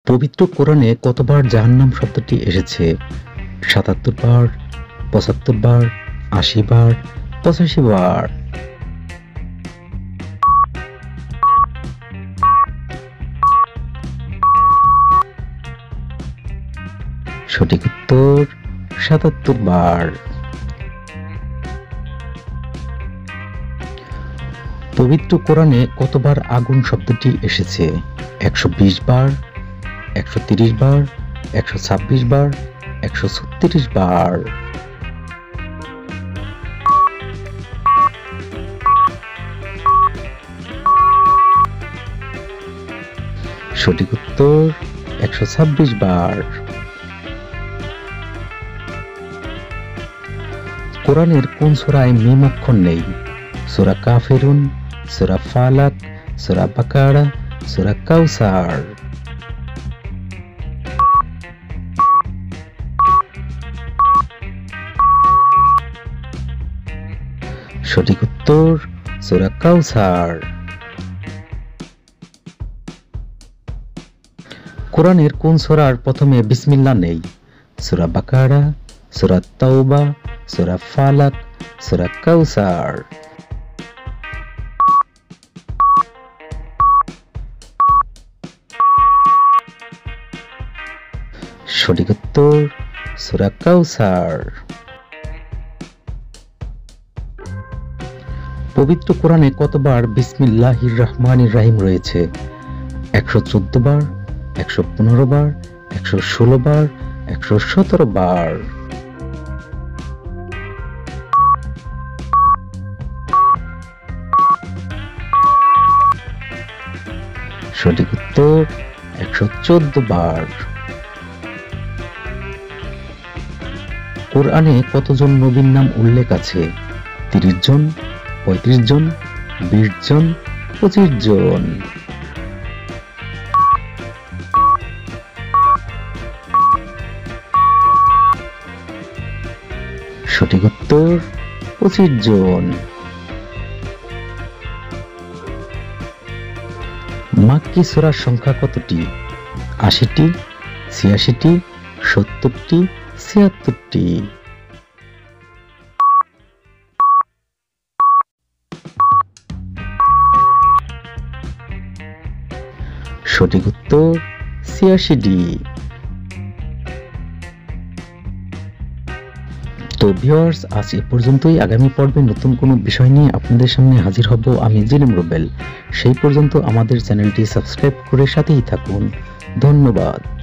পবিত্র কোরআনে কতবার জাহান্নাম শব্দটি এসেছে? ৭৭ বার, ৭৫ বার, ৮০ বার, ৮৫ বার। সঠিক উত্তর ৭৭ বার। পবিত্র কোরআনে কতবার আগুন শব্দটি এসেছে? ১২০ বার, ১৩০ বার, ১২৬ বার, ১৩৬ বার। সঠিক উত্তর ১২৬ বার। কোরআনের কোন সূরায় মিম অক্ষর নেই? সূরা কাফিরুন, সূরা ফালাক, সূরা বাকারা, সূরা কাউসার। সঠিক উত্তর সূরা কাউসার। কোরআনের কোন সূরার প্রথমে বিসমিল্লাহ নেই? সূরা বাকারা, সূরা তাওবা, সূরা ফালাক, সূরা কাউসার। সঠিক উত্তর সূরা কাউসার। পবিত্র কোরআনে কতবার বিসমিল্লাহির রহমানির রহিম রয়েছে? ১১৪ বার, ১১৫ বার, ১১৬ বার, ১১৭ বার। সঠিক উত্তর ১১৪ বার। কোরআনে কতজন নবীর নাম উল্লেখ আছে? ৩০ জন, ৩৫ জন, ২০ জন, ২৫ জন। সঠিক উত্তর ২৫ জন। মাক্কি সূরার সংখ্যা কতটি? ৮০টি, ৮৬টি, ৭০টি, ৭৬টি। সঠিক উত্তর ৮৬টি। তো ভিউয়ার্স, আজ এ পর্যন্তই। আগামী পর্বে নতুন কোনো বিষয় নিয়ে আপনাদের সামনে হাজির হব আমি জিলিম রুবেল। সেই পর্যন্ত আমাদের চ্যানেলটি সাবস্ক্রাইব করে সাথেই থাকুন। ধন্যবাদ।